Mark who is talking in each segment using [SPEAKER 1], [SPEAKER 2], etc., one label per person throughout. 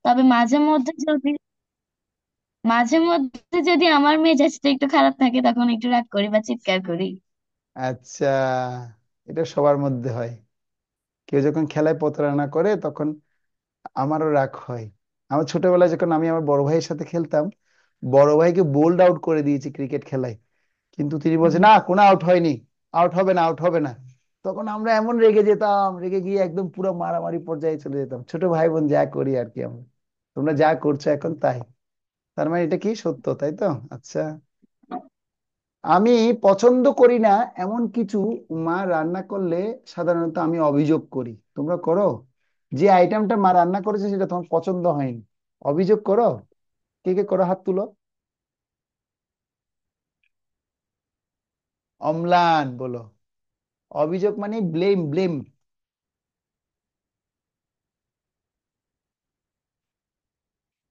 [SPEAKER 1] তবে মাঝে মধ্যে যদি আমার মেজাজটা একটু খারাপ থাকে তখন একটু রাগ করি বা চিৎকার করি।
[SPEAKER 2] আচ্ছা, এটা সবার মধ্যে হয়। কেউ যখন খেলায় প্রতারণা করে তখন আমারও রাগ হয়। আমার ছোটবেলায় যখন আমি আমার বড় ভাইয়ের সাথে খেলতাম, বড় ভাইকে বোল্ড আউট করে দিয়েছি ক্রিকেট খেলায়, কিন্তু তিনি বলছে না কোনো আউট হয়নি, আউট হবে না, আউট হবে না। তখন আমরা এমন রেগে যেতাম, রেগে গিয়ে একদম পুরো মারামারি পর্যায়ে চলে যেতাম। ছোট ভাই বোন যা করি আর কি আমরা, তোমরা যা করছো এখন তাই। তার মানে এটা কি সত্য, তাই তো? আচ্ছা, আমি পছন্দ করি না এমন কিছু মা রান্না করলে সাধারণত আমি অভিযোগ করি। তোমরা করো? যে আইটেমটা মা রান্না করেছে সেটা তোমার পছন্দ হয়নি, অভিযোগ করো? কে কে করো, হাত তুলো। অম্লান বলো। অভিযোগ মানে ব্লেম, ব্লেম।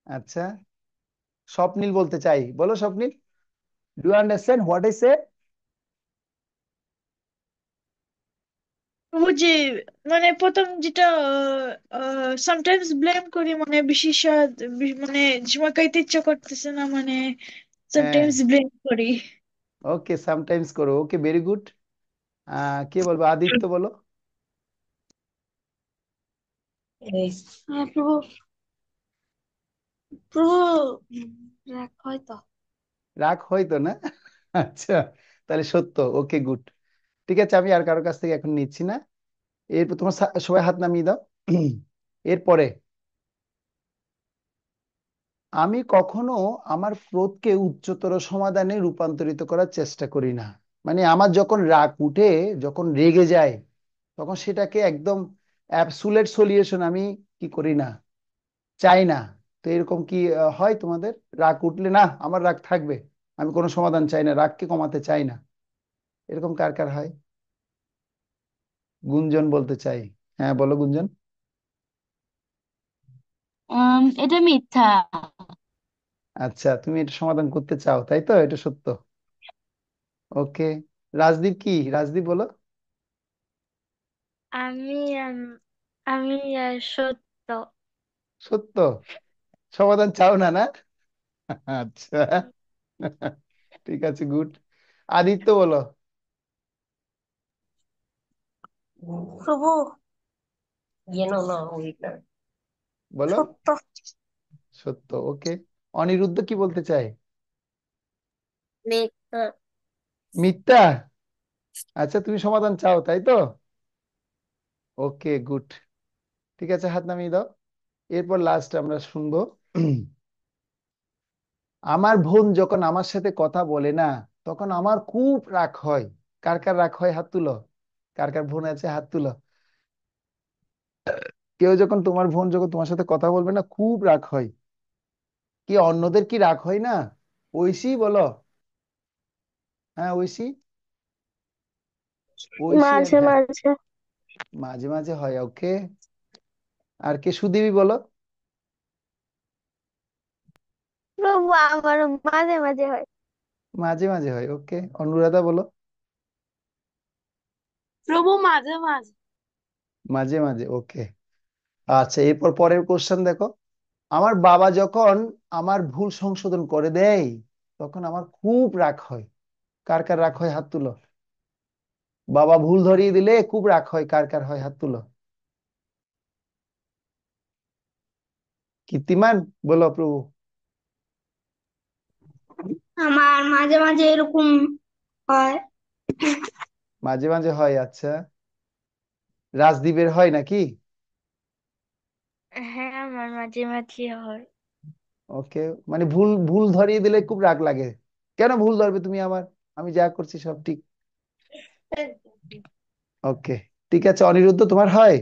[SPEAKER 2] আচ্ছা, স্বপ্নিল বলতে চাই, বলো Swapnil. Do understand what I say?
[SPEAKER 3] ও যে মানে প্রথম যেটা সামটাইমস ব্লেম করি, মানে বিশেষ মানে সময় খাইতে ইচ্ছা করতেছে না, মানে
[SPEAKER 2] হ্যাঁ,
[SPEAKER 3] সামটাইমস ব্লেম করি।
[SPEAKER 2] ওকে, সামটাইমস করো, ওকে, ভেরি গুড। কে বলবো, আদিত্য বলো।
[SPEAKER 3] প্রভু, প্রভু, রাগ হয় তো।
[SPEAKER 2] রাগ হয়তো না? আচ্ছা, তাহলে সত্য, ওকে, গুড। ঠিক আছে, আমি আর কারোর কাছ থেকে এখন নিচ্ছি না। এরপর তোমার সবাই হাত নামিয়ে দাও। এরপরে, আমি কখনো আমার ক্রোধকে উচ্চতর সমাধানে রূপান্তরিত করার চেষ্টা করি না। মানে আমার যখন রাগ উঠে, যখন রেগে যায়, তখন সেটাকে একদম অ্যাবসুলেট সলিউশন আমি কি করি না, চাই না। তো এরকম কি হয় তোমাদের? রাগ উঠলে না আমার রাগ থাকবে, আমি কোনো সমাধান চাই না, রাগকে কমাতে চাই না, এরকম কার কার হয়? গুঞ্জন বলতে চাই। হ্যাঁ বলো গুঞ্জন।
[SPEAKER 1] এটা মিথ্যা।
[SPEAKER 2] আচ্ছা, তুমি এটা সমাধান করতে চাও, তাই তো? এটা সত্য। ওকে, রাজদীপ কি, রাজদীপ বলো।
[SPEAKER 4] আমি আমি সত্য।
[SPEAKER 2] সত্য, সমাধান চাও না, না? আচ্ছা, ঠিক আছে, গুড। আদিত্য বলো।
[SPEAKER 5] প্রভু, না ওইটা
[SPEAKER 2] বলো।
[SPEAKER 5] সত্য।
[SPEAKER 2] সত্য, ওকে। অনিরুদ্ধ কি বলতে চায়?
[SPEAKER 5] মিথ্যা।
[SPEAKER 2] মিথ্যা। আচ্ছা, তুমি সমাধান চাও, তাই তো? ওকে, গুড। ঠিক আছে, হাত নামিয়ে দাও। এরপর লাস্ট আমরা শুনবো। আমার বোন যখন আমার সাথে কথা বলে না, তখন আমার খুব রাগ হয়। কার কার রাগ হয়, হাত তুলো। কার কার বোন আছে, হাত তুলো। কেউ যখন, তোমার বোন যখন তোমার সাথে কথা বলবে না, খুব রাগ হয়। কি অন্যদের কি রাগ হয় না? ঐশী বলো। হ্যাঁ ঐশী। ঐশী আর
[SPEAKER 4] মাঝে
[SPEAKER 2] হ্যাঁ,
[SPEAKER 4] মাঝে।
[SPEAKER 2] মাঝে মাঝে হয়, ওকে। আর কে, সুদেবী বলো।
[SPEAKER 4] প্রভু, আমারও মাঝে মাঝে হয়।
[SPEAKER 2] মাঝে মাঝে হয়, ওকে। অনুরাধা বলো।
[SPEAKER 3] প্রভু, মাঝে মাঝে।
[SPEAKER 2] মাঝে মাঝে, ওকে। আচ্ছা, এরপর পরের কোশ্চেন দেখো। আমার বাবা যখন আমার ভুল সংশোধন করে দেয়, তখন আমার খুব রাগ হয়। কার কার রাগ হয়, হাত তুলো। বাবা ভুল ধরিয়ে দিলে খুব রাগ হয়, কার কার হয়, হাত তুলো। কীর্তিমান বলো, প্রভু।
[SPEAKER 5] আমার মাঝে মাঝে এরকম হয়।
[SPEAKER 2] মাঝে মাঝে হয়, আচ্ছা। রাজদীপের হয় নাকি?
[SPEAKER 4] হ্যাঁ, আমার মাঝে মাঝে হয়।
[SPEAKER 2] ওকে, মানে ভুল ভুল ধরিয়ে দিলে খুব রাগ লাগে। কেন ভুল ধরবে তুমি আমার, আমি যা করছি সব ঠিক। ওকে, ঠিক আছে। অনিরুদ্ধ, তোমার হয়?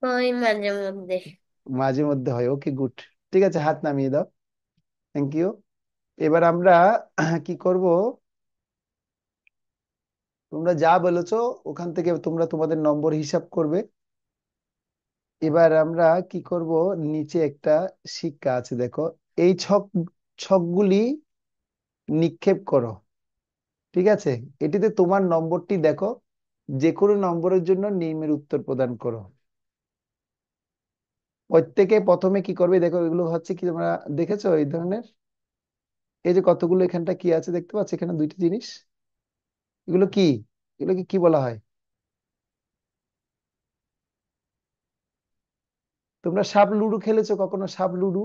[SPEAKER 5] ওই মাঝে মধ্যে।
[SPEAKER 2] মাঝে মধ্যে হয়, ওকে, গুড। ঠিক আছে, হাত নামিয়ে দাও। Thank you. এবার আমরা কি করব, তোমরা যা বলেছো ওখান থেকে তোমরা তোমাদের নম্বর হিসাব করবে। এবার আমরা কি করব, নিচে একটা শিক্ষা আছে দেখো, এই ছকগুলি নিক্ষেপ করো। ঠিক আছে, এটিতে তোমার নম্বরটি দেখো, যে কোনো নম্বরের জন্য নিম্নের উত্তর প্রদান করো। প্রত্যেকে প্রথমে কি করবে দেখো, এগুলো হচ্ছে কি তোমরা দেখেছো এই ধরনের, এই যে কতগুলো এখানটা কি আছে দেখতে পাচ্ছ, এখানে দুইটা জিনিস, এগুলো কি, এগুলোকে কি বলা হয়? তোমরা সাপ লুডো খেলেছো কখনো? সাপ লুডো?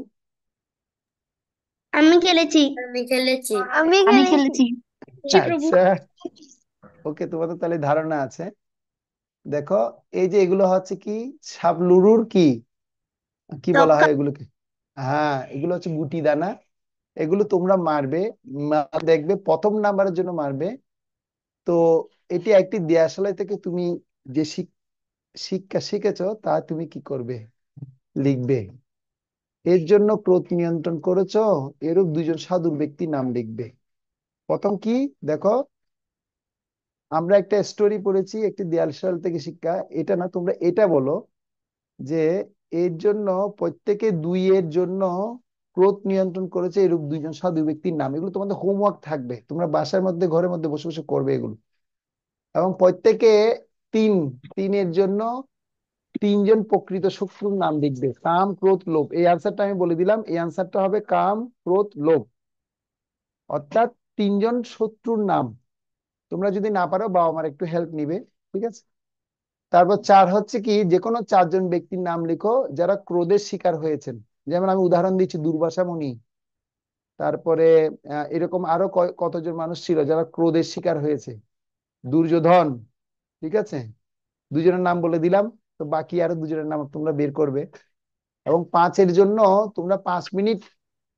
[SPEAKER 5] আমি খেলেছি। আমি খেলেছি।
[SPEAKER 4] আমি
[SPEAKER 1] আমি
[SPEAKER 4] খেলেছি।
[SPEAKER 1] খেলেছি।
[SPEAKER 3] জি প্রভু।
[SPEAKER 2] আচ্ছা, ওকে, তোমাদের তাহলে ধারণা আছে। দেখো, এই যে এগুলো হচ্ছে কি, সাপ লুডুর কি কি বলা
[SPEAKER 5] ছক্কা।
[SPEAKER 2] হয় এগুলোকে? হ্যাঁ, এগুলো হচ্ছে গুটি দানা। এগুলো তোমরা মারবে, দেখবে প্রথম নাম্বারের জন্য মারবে। তো এটি একটি দেয়াশালাই থেকে তুমি যে শিক্ষা শিখেছো তা তুমি কি করবে, লিখবে। এর জন্য ক্রোধ নিয়ন্ত্রণ করেছো, এরূপ দুইজন সাধু ব্যক্তির নাম লিখবে। প্রথম কি, দেখো, আমরা একটা স্টোরি পড়েছি একটি দেয়ালশাল থেকে শিক্ষা, এটা না, তোমরা এটা বলো যে এর জন্য প্রত্যেকে দুই এর জন্য ক্রোধ নিয়ন্ত্রণ করেছে এরূপ দুইজন সাধু ব্যক্তির নাম। এগুলো তোমাদের হোমওয়ার্ক থাকবে, তোমরা বাসার মধ্যে ঘরের মধ্যে বসে বসে করবে এগুলো। এবং প্রত্যেকে তিন, তিনের জন্য তিনজন প্রকৃত শত্রুর নাম লিখবে, কাম ক্রোধ লোভ। এই আনসারটা আমি বলে দিলাম, এই আনসারটা হবে কাম ক্রোধ লোভ, অর্থাৎ তিনজন শত্রুর নাম। তোমরা যদি না পারো বাবা মার একটু হেল্প নিবে, ঠিক আছে। তারপর চার হচ্ছে কি, যে কোনো চারজন ব্যক্তির নাম লিখো যারা ক্রোধের শিকার হয়েছেন। যেমন আমি উদাহরণ দিচ্ছি, দুর্বাসা মুনি, তারপরে এরকম আরো কতজন মানুষ ছিল যারা ক্রোধের শিকার হয়েছে, দুর্যোধন, ঠিক আছে। দুজনের নাম বলে দিলাম, তো বাকি আরো দুজনের নাম তোমরা বের করবে। এবং পাঁচের জন্য তোমরা 5 মিনিট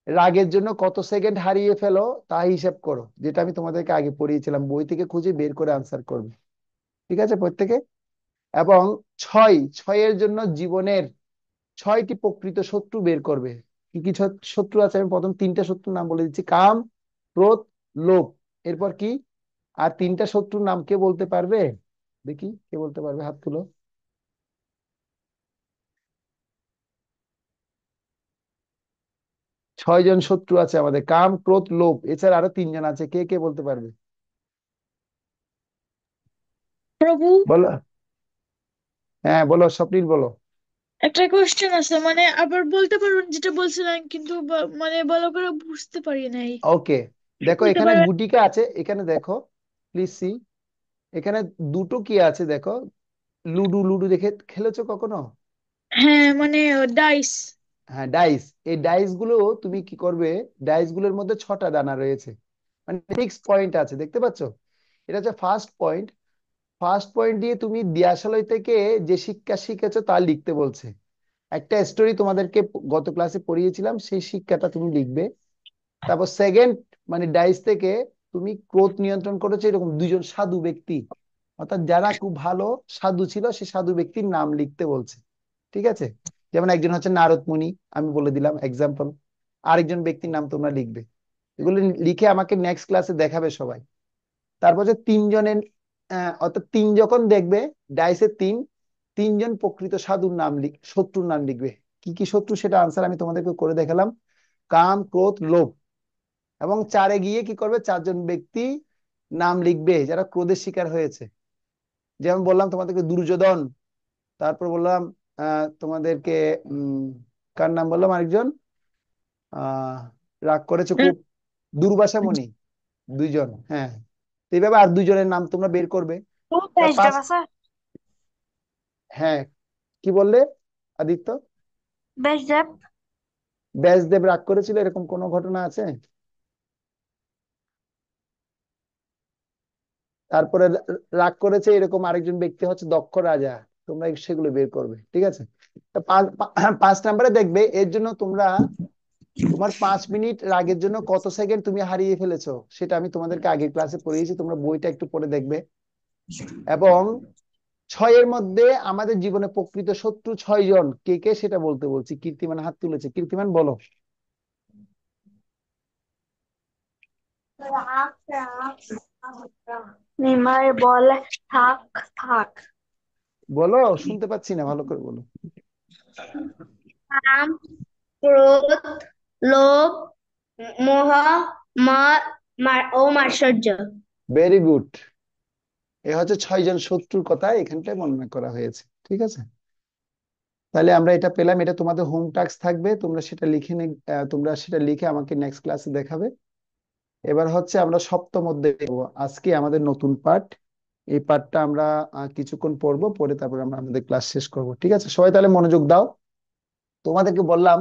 [SPEAKER 2] রাগের জন্য কত সেকেন্ড হারিয়ে ফেলো তা হিসাব করো, যেটা আমি তোমাদেরকে আগে পড়িয়েছিলাম, বই থেকে খুঁজে বের করে আনসার করবে, ঠিক আছে প্রত্যেকে। এবং ছয়ের জন্য জীবনের 6টি প্রকৃত শত্রু বের করবে। কি কি শত্রু আছে, আমি প্রথম তিনটা শত্রুর নাম বলে দিচ্ছি, কাম ক্রোধ লোভ। এরপর কি, আর তিনটা শত্রুর নাম কে বলতে পারবে? দেখি কে বলতে পারবে, হাত তুলো। 6জন শত্রু আছে আমাদের, কাম ক্রোধ লোভ, এছাড়া আরো তিনজন আছে, কে কে বলতে পারবে?
[SPEAKER 3] প্রভু,
[SPEAKER 2] বলো, হ্যাঁ বলো, স্বপ্নিল বলো।
[SPEAKER 3] একটা কোশ্চেন আছে, মানে আবার বলতে পারবেন যেটা বলছিলেন, কিন্তু মানে ভালো করে বুঝতে পারি নাই।
[SPEAKER 2] ওকে, দেখো
[SPEAKER 3] বলতে
[SPEAKER 2] এখানে
[SPEAKER 3] পারবেন?
[SPEAKER 2] গুটিকা আছে, এখানে দেখো, প্লিজ সি, এখানে দুটো কি আছে দেখো, লুডু, লুডু দেখে খেলেছো কখনো?
[SPEAKER 3] হ্যাঁ, মানে ডাইস।
[SPEAKER 2] হ্যাঁ, ডাইস। এই ডাইস গুলো তুমি কি করবে, ডাইস গুলোর মধ্যে 6টা দানা রয়েছে, মানে 6 পয়েন্ট আছে, দেখতে পাচ্ছ? এটা হচ্ছে ফার্স্ট পয়েন্ট। ফার্স্ট পয়েন্ট দিয়ে তুমি দিয়াশালয় থেকে যে শিক্ষা শিখেছো তা লিখতে বলছে। একটা স্টোরি তোমাদেরকে গত ক্লাসে পড়িয়েছিলাম, সেই শিক্ষাটা তুমি লিখবে। তারপর সেকেন্ড, মানে ডাইস থেকে তুমি ক্রোধ নিয়ন্ত্রণ করেছো এরকম দুইজন সাধু ব্যক্তি, অর্থাৎ যারা খুব ভালো সাধু ছিল, সেই সাধু ব্যক্তির নাম লিখতে বলছে, ঠিক আছে। যেমন একজন হচ্ছে নারদ মুনি, আমি বলে দিলাম এক্সাম্পল। আরেকজন ব্যক্তির নাম তোমরা লিখবে, এগুলো লিখে আমাকে নেক্সট ক্লাসে দেখাবে সবাই। তারপর যে তিনজনের, অর্থাৎ তিন যখন দেখবে ডাইসে তিনজন প্রকৃত সাধুর নাম শত্রুর নাম লিখবে। কি কি শত্রু সেটা আনসার আমি তোমাদেরকে করে দেখালাম, কাম ক্রোধ লোভ। এবং চারে গিয়ে কি করবে, চারজন ব্যক্তি নাম লিখবে যারা ক্রোধের শিকার হয়েছে। যেমন বললাম তোমাদেরকে দুর্যোধন, তারপর বললাম তোমাদেরকে উম কার নাম বললাম আরেকজন, আহ রাগ করেছে খুব, দুর্বাসা মুনি, দুইজন, হ্যাঁ। তো এইভাবে আর দুইজনের নাম তোমরা বের করবে। তা পাঁচ, হ্যাঁ, কি বললে আদিত্য?
[SPEAKER 4] ব্যাসদেব।
[SPEAKER 2] ব্যাসদেব রাগ করেছিল, এরকম কোনো ঘটনা আছে? তারপরে রাগ করেছে এরকম আরেকজন ব্যক্তি হচ্ছে দক্ষ রাজা, তোমরা সেগুলো বের করবে, ঠিক আছে। তা 5 নম্বরে দেখবে, এর জন্য তোমরা তোমার 5 মিনিট রাগের জন্য কত সেকেন্ড তুমি হারিয়ে ফেলেছো সেটা আমি তোমাদেরকে আগের ক্লাসে পড়িয়েছি, তোমরা বইটা একটু পড়ে দেখবে। এবং 6-এর মধ্যে আমাদের জীবনে প্রকৃত শত্রু 6জন, কে কে সেটা বলতে বলছি। কীর্তিমান হাত তুলেছে, কীর্তিমান বলো।
[SPEAKER 4] নিমাই বলে থাক থাক।
[SPEAKER 2] বলো, শুনতে পাচ্ছি না, ভালো করে বলো।
[SPEAKER 5] কাম ক্রোধ লোভ মোহ ও মাৎসর্য।
[SPEAKER 2] Very good. এ হচ্ছে 6জন শত্রুর কথা এখানটায় বর্ণনা করা হয়েছে, ঠিক আছে। তাহলে আমরা এটা পেলাম, এটা তোমাদের হোম টাস্ক থাকবে, তোমরা সেটা তোমরা সেটা লিখে আমাকে নেক্সট ক্লাসে দেখাবে। এবার হচ্ছে আমরা সপ্তম অধ্যায়ে যাবো। আজকে আমাদের নতুন পাঠ, এই পাঠটা আমরা কিছুক্ষণ পড়বো, পড়ে তারপর আমরা আমাদের ক্লাস শেষ করব। ঠিক আছে, সবাই তাহলে মনোযোগ দাও। তোমাদেরকে বললাম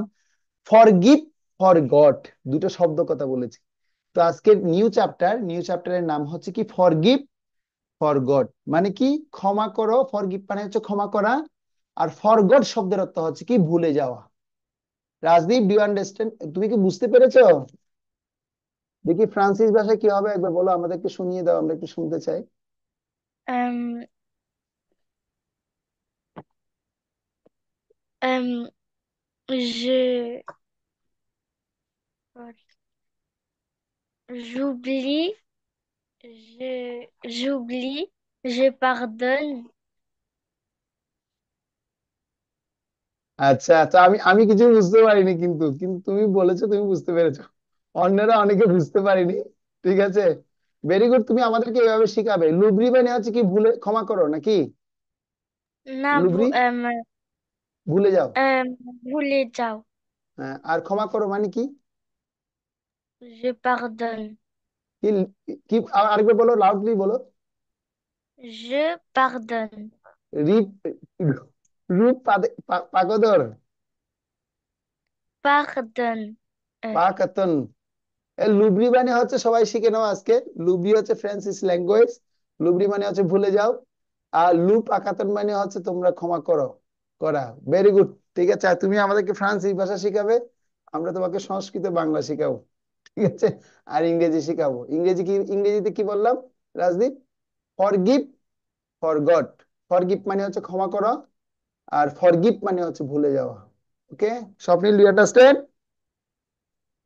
[SPEAKER 2] ফরগিভ, ফরগট, দুটো শব্দ কথা বলেছি। তো আজকের নিউ চ্যাপ্টারের নাম হচ্ছে কি ফরগিভ, ফরগট। মানে কি? ক্ষমা করো। ফরগিভ মানে হচ্ছে ক্ষমা করা, আর ফরগট শব্দের অর্থ হচ্ছে কি ভুলে যাওয়া। Rajdeep, do understand? তুমি কি বুঝতে পেরেছো? দেখি ফ্রান্সিস ভাষায় কি হবে একবার বলো, আমাদেরকে শুনিয়ে দাও, আমরা একটু শুনতে চাই।
[SPEAKER 4] Euh, euh, je, j'oublie, j'oublie, je pardonne.
[SPEAKER 2] আচ্ছা আচ্ছা, আমি আমি কিছু বুঝতে পারিনি, কিন্তু কিন্তু তুমি বলেছো তুমি বুঝতে পেরেছো, অন্যরা অনেকে বুঝতে পারিনি। ঠিক আছে, ভেরি গুড। তুমি আমাদেরকে এভাবে শিখাবে। লুবরি মানে হচ্ছে কি ভুলে ক্ষমা করো নাকি?
[SPEAKER 4] না,
[SPEAKER 2] লুবরি ভুলে যাও।
[SPEAKER 4] ভুলে যাও।
[SPEAKER 2] হ্যাঁ, আর ক্ষমা করো মানে কি?
[SPEAKER 4] Je pardonne.
[SPEAKER 2] কি কি আরেকবার বলো, লাউডলি বলো।
[SPEAKER 4] Je pardonne.
[SPEAKER 2] রিপ রূপ পাকদর,
[SPEAKER 4] Pardonne.
[SPEAKER 2] পাকাতন। লুবরি মানে হচ্ছে, সবাই শিখে নাও আজকে, লুবরি হচ্ছে ফ্রান্সিস ল্যাঙ্গুয়েজ। লুবরি মানে হচ্ছে ভুলে যাও, আর লুপ আকাতন মানে হচ্ছে তোমরা ক্ষমা করো, করা। Very good. ঠিক আছে, আর তুমি আমাদেরকে ফ্রান্সিস ভাষা শিখাবে, আমরা তোমাকে সংস্কৃত বাংলা শিখাবো। ঠিক আছে, আর ইংরেজি শিখাবো। ইংরেজিতে কি বললাম রাজদীপ? Forgive, forgot. ফরগিভ মানে হচ্ছে ক্ষমা করো, আর ফরগিভ মানে হচ্ছে ভুলে যাওয়া। ওকে স্বপ্নিল, ডু আন্ডারস্ট্যান্ড?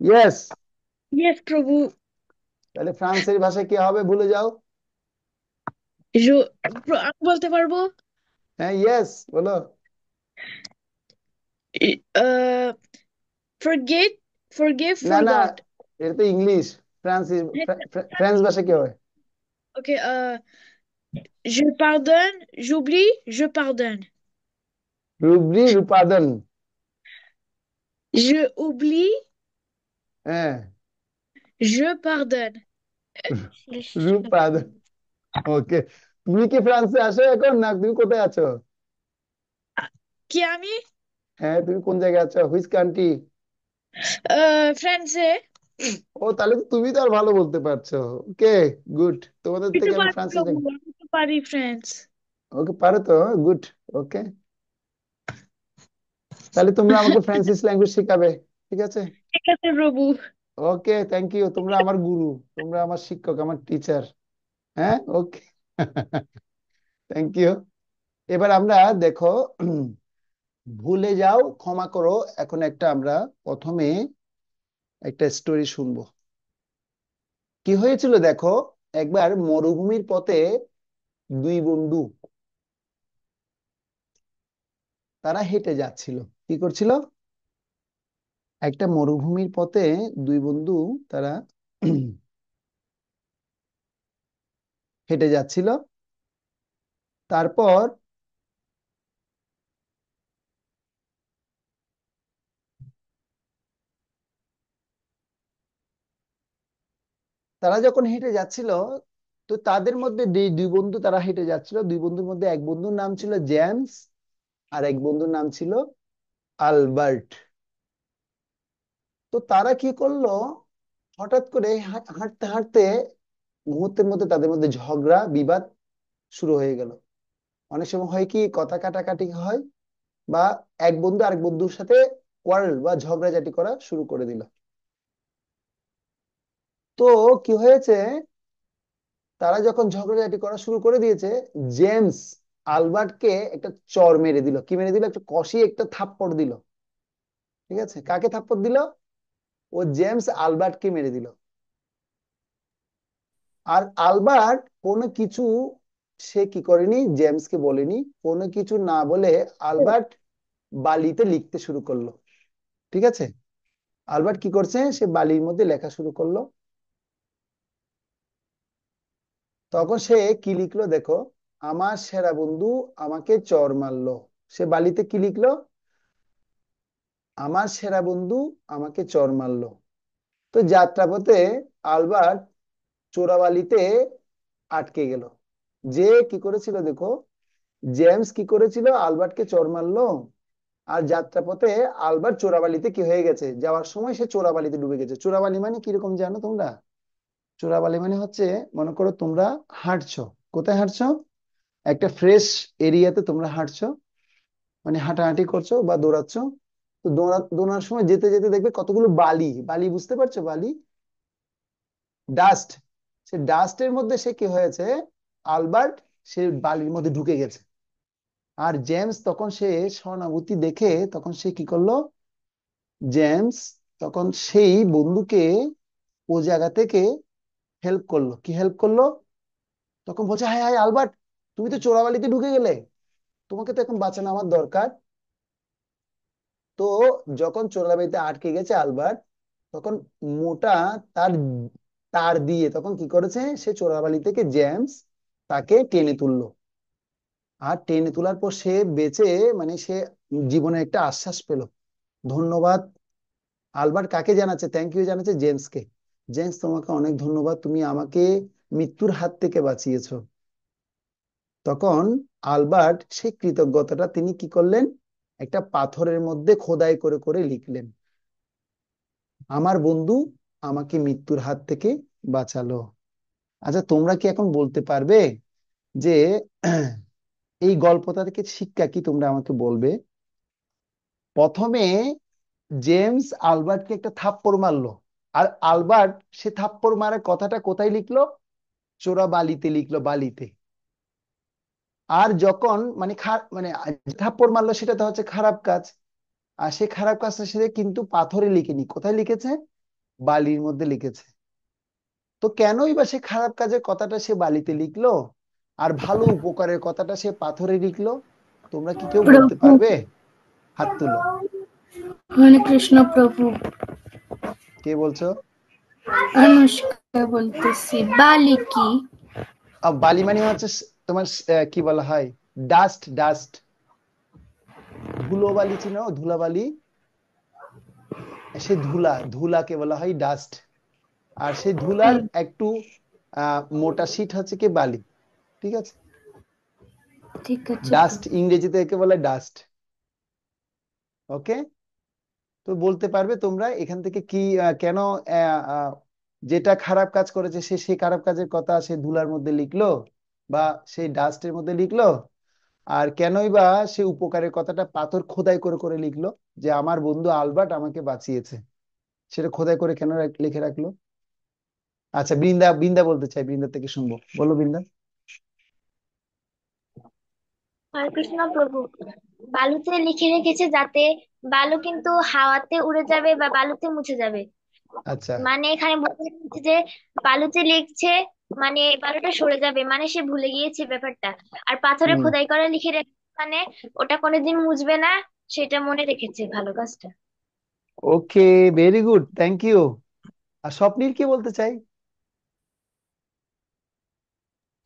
[SPEAKER 2] ইয়েস।
[SPEAKER 3] ইয়েস প্রভু।
[SPEAKER 2] তাহলে ফ্রান্সের ভাষায় কি হবে ভুলে যাও?
[SPEAKER 3] আমি বলতে পারবো।
[SPEAKER 2] হ্যাঁ, ইয়েস বলো।
[SPEAKER 3] ফরগেট, ফরগিভ,
[SPEAKER 2] না না,
[SPEAKER 3] ফরগট।
[SPEAKER 2] এটা তো ইংলিশ। ফ্রান্সিস, ফ্রেঞ্চ ভাষা কি হয়?
[SPEAKER 3] ওকে, je pardonne, j'oublie, je pardonne.
[SPEAKER 2] রুবরি, রূপাদন।
[SPEAKER 3] Je oublie,
[SPEAKER 2] হ্যাঁ,
[SPEAKER 3] je pardonne.
[SPEAKER 2] রূপাদন। ওকে, তুমি কি ফ্রান্সে আসো এখন, না তুমি কোথায় আছো?
[SPEAKER 3] কি আমি?
[SPEAKER 2] হ্যাঁ, তুমি কোন জায়গায় আছো, হুইচ কান্ট্রি?
[SPEAKER 3] ফ্রান্সে।
[SPEAKER 2] ও, তাহলে তো তুমি তো আর ভালো বলতে পারছো। ওকে, গুড। তোমাদের
[SPEAKER 3] আমি তো
[SPEAKER 2] থেকে আমি
[SPEAKER 3] পারি
[SPEAKER 2] ফ্রান্সিস।
[SPEAKER 3] প্রভু, আমি তো পারি ফ্রেঞ্চ।
[SPEAKER 2] ওকে, পারো তো, গুড। ওকে, তাহলে তোমরা আমাকে ফ্রান্সিস ল্যাঙ্গুয়েজ শিখাবে। ঠিক আছে,
[SPEAKER 3] ঠিক আছে প্রভু।
[SPEAKER 2] ওকে, থ্যাংক ইউ। তোমরা আমার গুরু, তোমরা আমার শিক্ষক, আমার টিচার। হ্যাঁ, ওকে। Thank you. এবার আমরা দেখো, ভুলে যাও, ক্ষমা করো। এখন আমরা প্রথমে একটা স্টোরি শুনবো। কি হয়েছিল দেখো, একবার মরুভূমির পথে দুই বন্ধু, তারা হেঁটে যাচ্ছিল। কি করছিল? একটা মরুভূমির পথে দুই বন্ধু, তারা হেঁটে যাচ্ছিল। তারপর তারা যখন হেঁটে যাচ্ছিল, তো তাদের মধ্যে দুই বন্ধু, তারা হেঁটে যাচ্ছিল, দুই বন্ধুর মধ্যে এক বন্ধুর নাম ছিল জেমস, আর এক বন্ধুর নাম ছিল আলবার্ট। তো তারা কি করলো, হঠাৎ করে হাঁটতে হাঁটতে মুহূর্তের মধ্যে তাদের মধ্যে ঝগড়া বিবাদ শুরু হয়ে গেল। অনেক সময় হয় কি, কথা কাটাকাটি হয়, বা এক বন্ধু আরেক বন্ধুর সাথে কোয়ারেল বা ঝগড়াঝাটি করা শুরু করে দিল। তো কি হয়েছে, তারা যখন ঝগড়াঝাটি করা শুরু করে দিয়েছে, জেমস আলবার্টকে একটা চড় মেরে দিল। কি মেরে দিল? একটা কষিয়ে একটা থাপ্পড় দিল। ঠিক আছে, কাকে থাপ্পড় দিল? ও জেমস আলবার্টকে মেরে দিল। আর আলবার্ট কোনো কিছু, সে কি করেনি, জেমসকে বলেনি। কোনো কিছু না বলে আলবার্ট বালিতে লিখতে শুরু করলো। ঠিক আছে, আলবার্ট কি করছে, সে বালির মধ্যে লেখা শুরু করলো। তখন সে কি লিখলো দেখো, আমার সেরা বন্ধু আমাকে চড় মারলো। সে বালিতে কি লিখলো? আমার সেরা বন্ধু আমাকে চর মারলো। তো যাত্রাপথে আলবার্ট চোরাবালিতে আটকে গেল। যে কি করেছিল দেখো, জেমস কি করেছিল, আলবার্টকে চর মারলো। আর যাত্রাপথে আলবার্ট চোরাবালিতে কি হয়ে গেছে, যাওয়ার সময় সে চোরাবালিতে ডুবে গেছে। চোরাবালি মানে কিরকম জানো তোমরা? চোরাবালি মানে হচ্ছে, মনে করো তোমরা হাঁটছো। কোথায় হাঁটছো? একটা ফ্রেশ এরিয়াতে তোমরা হাঁটছো, মানে হাঁটাহাঁটি করছো বা দৌড়াচ্ছ। তো দৌড়ানোর সময় যেতে যেতে দেখবে কতগুলো বালি, বালি বুঝতে পারছো, বালি, ডাস্ট। সে ডাস্টের মধ্যে সে কি হয়েছে, আলবার্ট সে বালির মধ্যে ঢুকে গেছে। আর জেমস তখন সে সহানুভূতি দেখে তখন সে কি করলো, জেমস তখন সেই বন্ধুকে ও জায়গা থেকে হেল্প করলো। কি হেল্প করলো? তখন বলছে, হায় হায় আলবার্ট, তুমি তো চোরাবালিতে ঢুকে গেলে, তোমাকে তো এখন বাঁচানো আমার দরকার। তো যখন চোরাবালিতে আটকে গেছে আলবার্ট, তখন মোটা তার তার দিয়ে তখন কি করেছে, সে চোরাবালি থেকে জেমস তাকে টেনে তুললো। আর টেনে তোলার পর সে বেঁচে, মানে সে জীবনে একটা আশ্বাস পেল। ধন্যবাদ। আলবার্ট কাকে জানাচ্ছে থ্যাংক ইউ, জানাচ্ছে জেমসকে। জেমস, তোমাকে অনেক ধন্যবাদ, তুমি আমাকে মৃত্যুর হাত থেকে বাঁচিয়েছো। তখন আলবার্ট সেই কৃতজ্ঞতাটা তিনি কি করলেন, একটা পাথরের মধ্যে খোদাই করে করে লিখলেন, আমার বন্ধু আমাকে মৃত্যুর হাত থেকে বাঁচালো। আচ্ছা, তোমরা কি এখন বলতে পারবে যে এই গল্পটা থেকে শিক্ষা কি, তোমরা আমাকে বলবে? প্রথমে জেমস আলবার্টকে একটা থাপ্পড় মারলো, আর আলবার্ট সে থাপ্পড় মারার কথাটা কোথায় লিখলো, চোরা বালিতে লিখলো, বালিতে। আর যখন মানে মানে থাপ্পড় মারলো সেটা তো হচ্ছে খারাপ কাজ, আর সে খারাপ কাজটা সে কিন্তু পাথরে লিখেনি, কোথায় লিখেছে, বালির মধ্যে লিখেছে। তো কেনই বা সে খারাপ কাজের কথাটা সে বালিতে লিখলো, আর ভালো উপকারের কথাটা সে পাথরে লিখলো? তোমরা কি কেউ বলতে
[SPEAKER 6] প্রভু,
[SPEAKER 2] পারবে? হাত তুলো।
[SPEAKER 6] হরে কৃষ্ণ প্রভু।
[SPEAKER 2] কে বলছো?
[SPEAKER 6] অনুষ্কা বলতেছি। বালি কি?
[SPEAKER 2] বালি মানে হচ্ছে তোমার কি বলা হয়, ডাস্ট, ডাস্ট, ধুলোবালি, চিনো ধুলাবালি? সে ধুলা, ধুলাকে বলা হয় ডাস্ট। আর সেই ধুলার একটু মোটা শীট হচ্ছে কি বালি। ঠিক আছে,
[SPEAKER 6] ঠিক আছে
[SPEAKER 2] ডাস্ট
[SPEAKER 6] প্রভু।
[SPEAKER 2] ইংরেজিতে একে বলে ডাস্ট। ওকে, তো বলতে পারবে তোমরা এখান থেকে কি কেন আহ, আহ, যেটা খারাপ কাজ করেছে সে সেই খারাপ কাজের কথা সে ধুলার মধ্যে লিখলো বা সেই ডাস্টের মধ্যে লিখলো? আর কেনই বা সে উপকারের কথাটা পাথর খোদাই করে করে লিখলো, যে আমার বন্ধু আলবার্ট আমাকে বাঁচিয়েছে, সেটা খোদাই করে কেন লিখে রাখলো? আচ্ছা, বৃন্দা, বৃন্দা বলতে চাই, বৃন্দা থেকে শুনবো, বলো বৃন্দা।
[SPEAKER 4] হরে কৃষ্ণ প্রভু, বালুতে লিখে রেখেছে যাতে বালু কিন্তু হাওয়াতে উড়ে যাবে বা বালুতে মুছে যাবে।
[SPEAKER 2] আচ্ছা।
[SPEAKER 4] মানে এখানে বোঝা যাচ্ছে যে বালুতে লিখছে মানে বালুটা সরে যাবে, মানে সে ভুলে গিয়েছে ব্যাপারটা। আর পাথরে
[SPEAKER 2] হুম।
[SPEAKER 4] খোদাই করে লিখে রেখেছে মানে ওটা কোনোদিন মুছবে না, সেটা মনে রেখেছে ভালো কাজটা।
[SPEAKER 2] ওকে, ভেরি গুড, থ্যাংক ইউ। আর স্বপ্নীর কি বলতে চাই?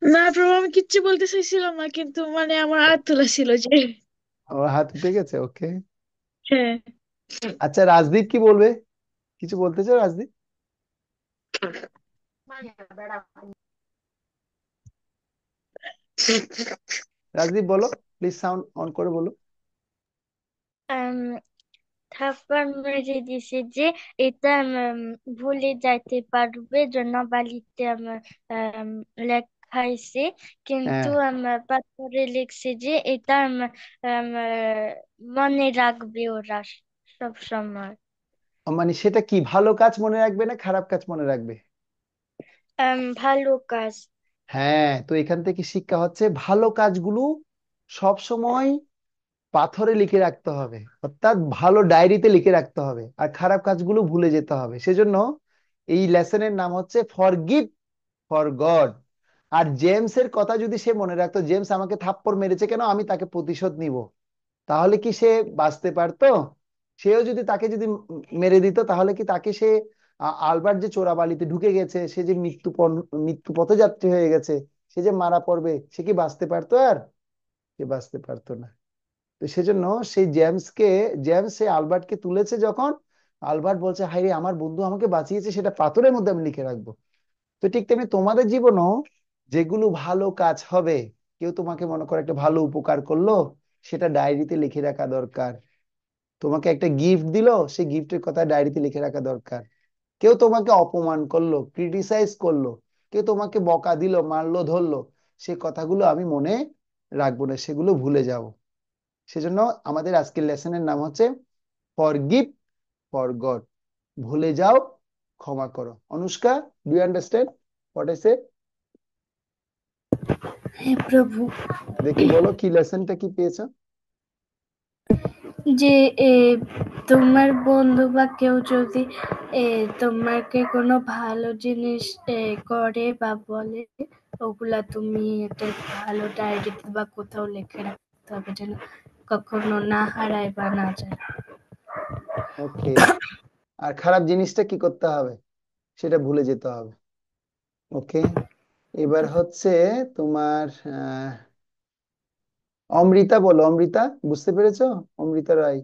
[SPEAKER 3] না প্রভু, আমি কিচ্ছু বলতে চাইছিলাম না, কিন্তু মানে আমার হাত তোলা ছিল যে।
[SPEAKER 2] ও, হাত উঠে গেছে, ওকে।
[SPEAKER 3] হ্যাঁ।
[SPEAKER 2] আচ্ছা, রাজদীপ কি বলবে? কিছু বলতে চাও রাজদীপ? রাজদীপ বলো, প্লিজ সাউন্ড অন করে বলো।
[SPEAKER 4] আম, থাপ্পড় মেরে দিছে যে এটা ভুলে যাইতে পারবে জন্য বালিতে লেখাইছে, কিন্তু
[SPEAKER 2] হ্যাঁ,
[SPEAKER 4] পাথরে লিখছে যে এটা মনে রাখবে ওরা সব সময়।
[SPEAKER 2] মানে সেটা কি, ভালো কাজ মনে রাখবে না খারাপ কাজ মনে রাখবে?
[SPEAKER 4] ভালো কাজ।
[SPEAKER 2] হ্যাঁ, তো এখান থেকে শিক্ষা হচ্ছে ভালো কাজগুলো সব সময় পাথরে লিখে রাখতে হবে, অর্থাৎ ভালো ডায়েরিতে লিখে রাখতে হবে, আর খারাপ কাজগুলো ভুলে যেতে হবে। সেজন্য এই লেসনের নাম হচ্ছে ফরগিভ ফর গড। আর জেমসের কথা যদি সে মনে রাখতো, জেমস আমাকে থাপ্পড় মেরেছে কেন, আমি তাকে প্রতিশোধ নিব, তাহলে কি সে বাঁচতে পারতো? সেও যদি তাকে যদি মেরে দিত, তাহলে কি তাকে সে আলবার্ট যে চোরাবালিতে ঢুকে গেছে, সে যে মৃত্যু পথযাত্রী হয়ে গেছে, সে যে মারা পড়বে, সে কি বাঁচতে পারতো? আর সে বাঁচতে পারতো না। তো সেজন্য সেই জেমস সেই আলবার্টকে তুলেছে যখন, আলবার্ট বলছে হাই রে, আমার বন্ধু আমাকে বাঁচিয়েছে, সেটা পাথরের মধ্যে আমি লিখে রাখবো। তো ঠিক তেমনি তোমাদের জীবনও যেগুলো ভালো কাজ হবে, কেউ তোমাকে মনে করো একটা ভালো উপকার করলো, সেটা ডায়েরিতে লিখে রাখা দরকার। তোমাকে একটা গিফট দিলো, সেই গিফটের কথা ডায়েরিতে লিখে রাখা দরকার। কেউ তোমাকে অপমান করলো, ক্রিটিসাইজ করলো, কেউ তোমাকে বকা দিল, মারলো, ধরলো, সে কথাগুলো আমি মনে রাখবো না, সেগুলো ভুলে যাব। সেজন্য আমাদের আজকের লেসনের নাম হচ্ছে ফরগিভ, ফরগট। ভুলে যাও, ক্ষমা করো। Anushka, do you understand what I say?
[SPEAKER 6] হ্যাঁ প্রভু।
[SPEAKER 2] দেখি বলো, কি লেসনটা কি পেয়েছো?
[SPEAKER 6] যে তোমার বন্ধু বা কেউ যদি তোমাকে কোনো ভালো জিনিস করে বা বলে, ওগুলা তুমি একটা ভালো ডায়েরিতে বা কোথাও লিখে রাখতে হবে, যেন কখনো না হারায় বা না যায়।
[SPEAKER 2] ওকে। আর খারাপ জিনিসটা কি করতে হবে? সেটা ভুলে যেতে হবে। ওকে। এবার হচ্ছে তোমার অমৃতা বলো। অমৃতা, বুঝতে পেরেছো? অমৃতা রায়,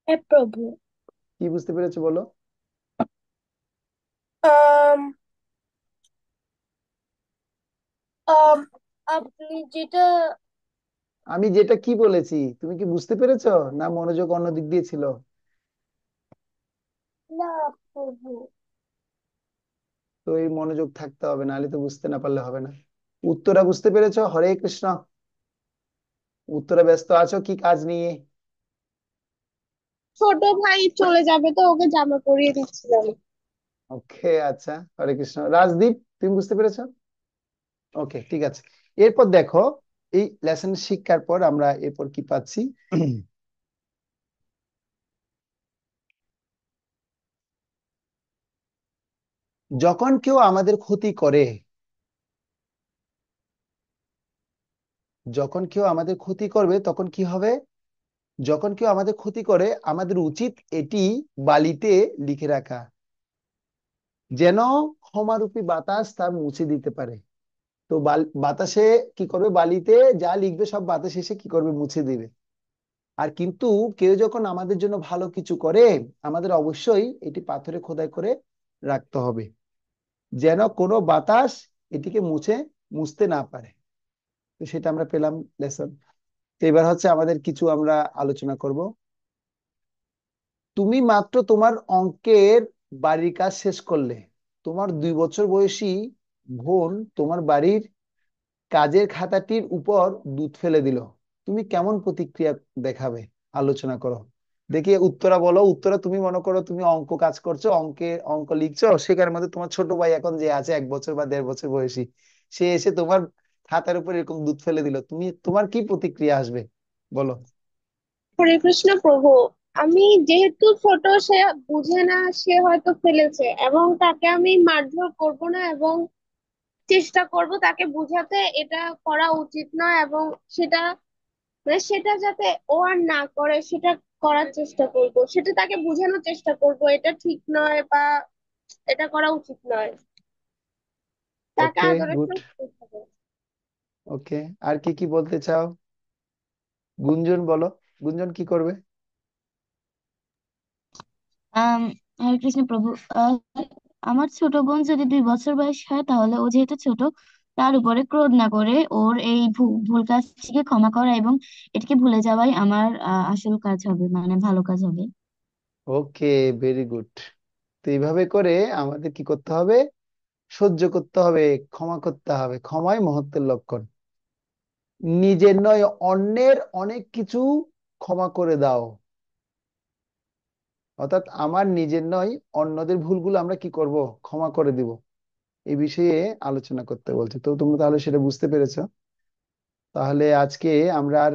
[SPEAKER 5] হ্যাঁ প্রভু।
[SPEAKER 2] কি বুঝতে পেরেছো বলো?
[SPEAKER 5] আম, আম, আপনি যেটা
[SPEAKER 2] আমি যেটা কি বলেছি তুমি কি বুঝতে পেরেছো, না মনোযোগ অন্য দিক দিয়ে ছিল?
[SPEAKER 5] না প্রভু।
[SPEAKER 2] তো এই মনোযোগ থাকতে হবে, নাহলে তো বুঝতে না পারলে হবে না। উত্তরা বুঝতে পেরেছো? হরে কৃষ্ণ। উত্তরা, ব্যস্ত আছো কি কাজ নিয়ে?
[SPEAKER 5] ছোট ভাই চলে যাবে তো ওকে জামা পরিয়ে দিচ্ছিলাম।
[SPEAKER 2] ওকে, আচ্ছা, হরে কৃষ্ণ। রাজদীপ, তুমি বুঝতে পেরেছো? ওকে, ঠিক আছে। এরপর দেখো, এই লেসন শিক্ষার পর আমরা এরপর কি পাচ্ছি। যখন কেউ আমাদের ক্ষতি করে, যখন কেউ আমাদের ক্ষতি করবে তখন কি হবে? যখন কেউ আমাদের ক্ষতি করে, আমাদের উচিত এটি বালিতে লিখে রাখা, যেন ক্ষমারূপী বাতাস তা মুছে দিতে পারে। তো বাতাসে কি করবে, বালিতে যা লিখবে সব বাতাস এসে কি করবে, মুছে দিবে। আর কিন্তু কেউ যখন আমাদের জন্য ভালো কিছু করে, আমাদের অবশ্যই এটি পাথরে খোদাই করে রাখতে হবে, যেন কোনো বাতাস এটিকে মুছতে না পারে। তো সেটা আমরা পেলাম লেসন। তো এবার হচ্ছে আমাদের কিছু আমরা আলোচনা করব। তুমি মাত্র তোমার অঙ্কের বাড়ির কাজ শেষ করলে, তোমার 2 বছর বয়সী বোন তোমার বাড়ির কাজের খাতাটির উপর দুধ ফেলে দিল, তুমি কেমন প্রতিক্রিয়া দেখাবে? আলোচনা করো। দেখি উত্তরা বলো। উত্তরা, তুমি মনে করো তুমি অঙ্ক কাজ করছো, অঙ্ক লিখছো, সেখানের মধ্যে তোমার ছোট ভাই এখন যে আছে 1 বছর বা 1.5 বছর বয়সী, সে এসে তোমার খাতার উপর এরকম দুধ ফেলে দিল, তোমার কি প্রতিক্রিয়া আসবে বলো?
[SPEAKER 5] হরে কৃষ্ণ প্রভু। আমি যেহেতু ছোট, সে বুঝে না, সে হয়তো ফেলেছে এবং তাকে আমি মারধর করব না এবং চেষ্টা করব তাকে বুঝাতে এটা করা উচিত নয় এবং সেটা সেটা যাতে ও আর না করে সেটা করার চেষ্টা করব, সেটা তাকে বোঝানোর চেষ্টা করব এটা ঠিক নয় বা এটা করা উচিত নয়, তাকে
[SPEAKER 2] ওকে,
[SPEAKER 5] আদরের
[SPEAKER 2] গুড।
[SPEAKER 5] সঙ্গে চেষ্টা করব।
[SPEAKER 2] ওকে, আর কি কি বলতে চাও? গুঞ্জন বলো। গুঞ্জন কি করবে?
[SPEAKER 1] আম হরে কৃষ্ণ প্রভু। আহ, আমার ছোট বোন যদি 2 বছর বয়স হয়, তাহলে ও যেহেতু ছোট, তার উপরে ক্রোধ না করে ওর এই ভুল কাজটিকে ক্ষমা করা এবং এটাকে ভুলে যাওয়াই আমার আসল কাজ হবে, মানে ভালো কাজ হবে।
[SPEAKER 2] ওকে, ভেরি গুড। তো এইভাবে করে আমাদের কি করতে হবে? সহ্য করতে হবে, ক্ষমা করতে হবে। ক্ষমাই মহত্বের লক্ষণ। নিজের নয়, অন্যের অনেক কিছু ক্ষমা করে দাও। অর্থাৎ আমার নিজের নয়, অন্যদের ভুলগুলো আমরা কি করব, ক্ষমা করে দিব। এই বিষয়ে আলোচনা করতে বলছে। তো তোমরা তাহলে সেটা বুঝতে পেরেছো। তাহলে আজকে আমরা আর